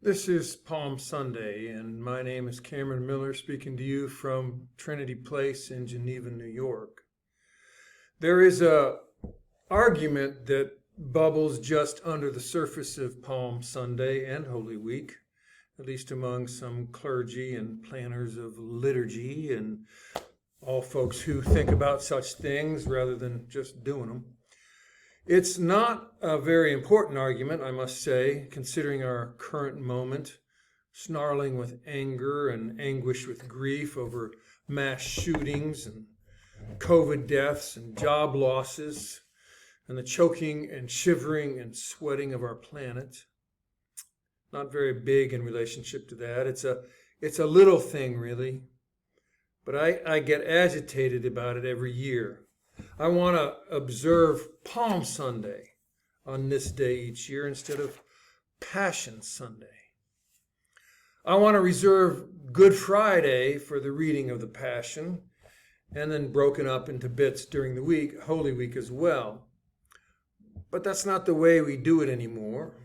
This is Palm Sunday, and my name is Cameron Miller, speaking to you from Trinity Place in Geneva, New York. There is a argument that bubbles just under the surface of Palm Sunday and Holy Week, at least among some clergy and planners of liturgy and all folks who think about such things rather than just doing them. It's not a very important argument, I must say, considering our current moment, snarling with anger and anguish with grief over mass shootings and COVID deaths and job losses and the choking and shivering and sweating of our planet. Not very big in relationship to that. It's a little thing, really. But I get agitated about it every year. I want to observe Palm Sunday on this day each year instead of Passion Sunday. I want to reserve Good Friday for the reading of the Passion, and then broken up into bits during the week, Holy Week as well. But that's not the way we do it anymore.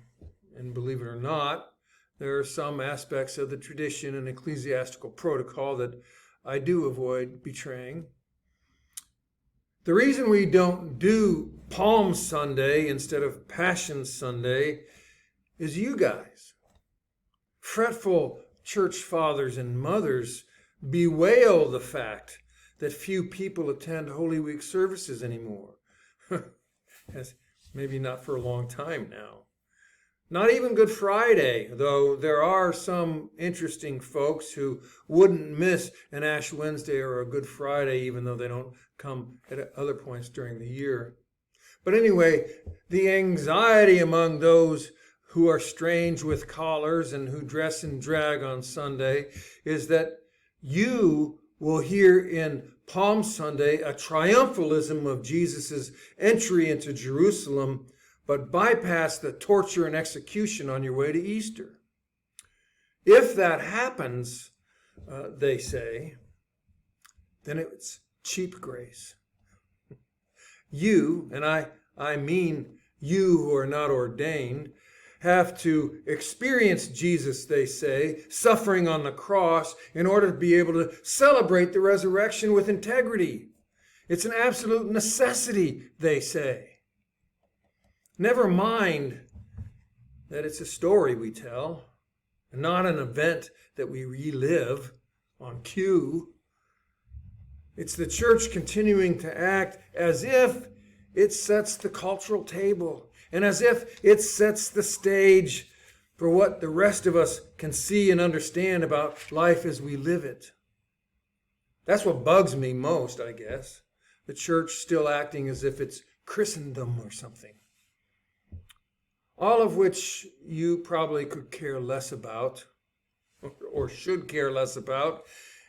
And believe it or not, there are some aspects of the tradition and ecclesiastical protocol that I do avoid betraying. The reason we don't do Palm Sunday instead of Passion Sunday is you guys. Fretful church fathers and mothers bewail the fact that few people attend Holy Week services anymore. Maybe not for a long time now. Not even Good Friday, though there are some interesting folks who wouldn't miss an Ash Wednesday or a Good Friday, even though they don't come at other points during the year. But anyway, the anxiety among those who are strange with collars and who dress in drag on Sunday is that you will hear in Palm Sunday a triumphalism of Jesus' entry into Jerusalem, but bypass the torture and execution on your way to Easter. If that happens, they say, then it's cheap grace. You, and I mean you who are not ordained, have to experience Jesus, they say, suffering on the cross in order to be able to celebrate the resurrection with integrity. It's an absolute necessity, they say. Never mind that it's a story we tell, and not an event that we relive on cue. It's the church continuing to act as if it sets the cultural table, and as if it sets the stage for what the rest of us can see and understand about life as we live it. That's what bugs me most, I guess. The church still acting as if it's Christendom or something. All of which you probably could care less about, or should care less about,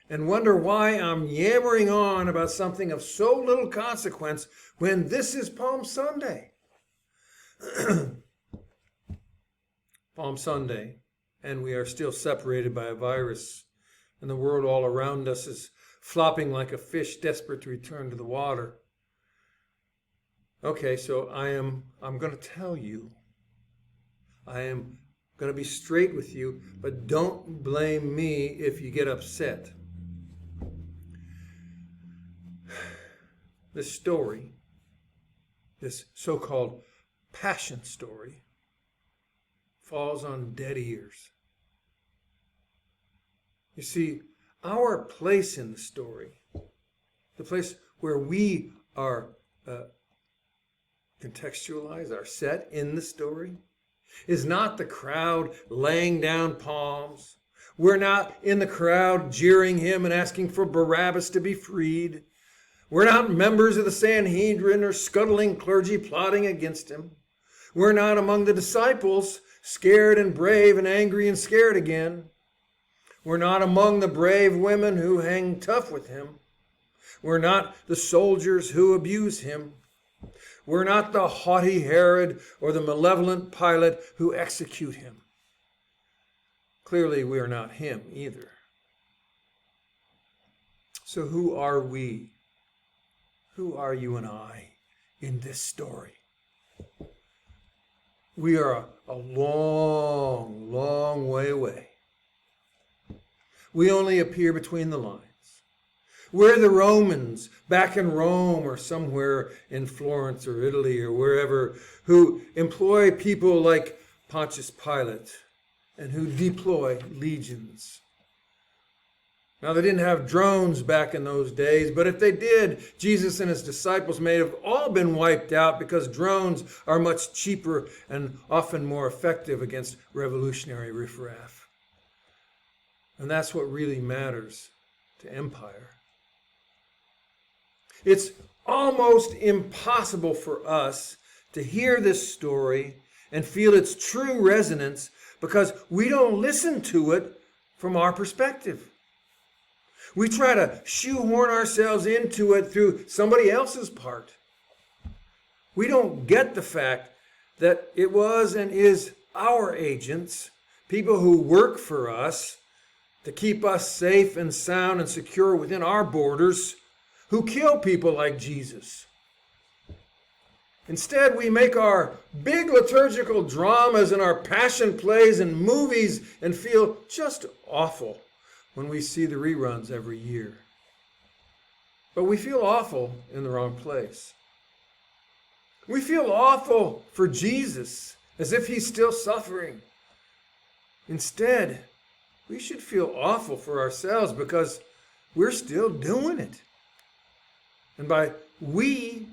and wonder why I'm yammering on about something of so little consequence when this is Palm Sunday. Palm Sunday, and we are still separated by a virus, and the world all around us is flopping like a fish desperate to return to the water. Okay, so I'm going to tell you. I am going to be straight with you, but don't blame me if you get upset. This story, this so-called passion story, falls on dead ears. You see, our place in the story, the place where we are contextualized, are set in the story, is not the crowd laying down palms. We're not in the crowd jeering him and asking for Barabbas to be freed. We're not members of the Sanhedrin or scuttling clergy plotting against him. We're not among the disciples, scared and brave and angry and scared again. We're not among the brave women who hang tough with him. We're not the soldiers who abuse him. We're not the haughty Herod or the malevolent Pilate who execute him. Clearly, we are not him either. So who are we? Who are you and I in this story? We are a long, long way away. We only appear between the lines. We're the Romans back in Rome or somewhere in Florence or Italy or wherever who employ people like Pontius Pilate and who deploy legions. Now, they didn't have drones back in those days, but if they did, Jesus and his disciples may have all been wiped out because drones are much cheaper and often more effective against revolutionary riffraff. And that's what really matters to empire. It's almost impossible for us to hear this story and feel its true resonance because we don't listen to it from our perspective. We try to shoehorn ourselves into it through somebody else's part. We don't get the fact that it was and is our agents, people who work for us to keep us safe and sound and secure within our borders, who kill people like Jesus. Instead, we make our big liturgical dramas and our passion plays and movies and feel just awful when we see the reruns every year. But we feel awful in the wrong place. We feel awful for Jesus, as if he's still suffering. Instead, we should feel awful for ourselves because we're still doing it. And by we,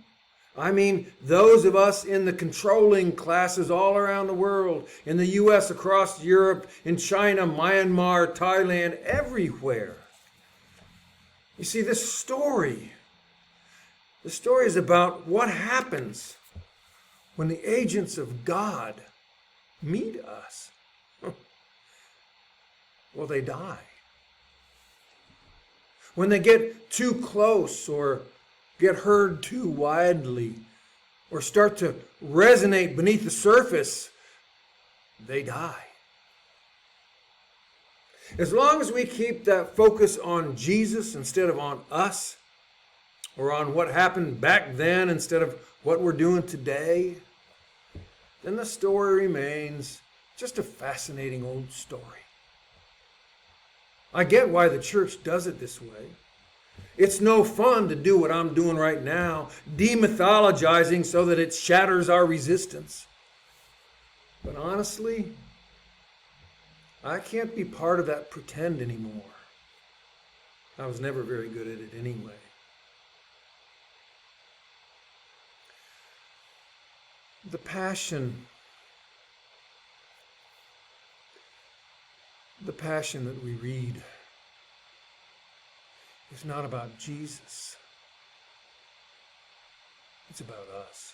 I mean those of us in the controlling classes all around the world, in the U.S., across Europe, in China, Myanmar, Thailand, everywhere. You see, the story is about what happens when the agents of God meet us. Well, they die. When they get too close or get heard too widely or start to resonate beneath the surface, they die. As long as we keep that focus on Jesus instead of on us, or on what happened back then instead of what we're doing today, then the story remains just a fascinating old story. I get why the church does it this way. It's no fun to do what I'm doing right now, demythologizing so that it shatters our resistance. But honestly, I can't be part of that pretend anymore. I was never very good at it anyway. The passion that we read is not about Jesus. It's about us.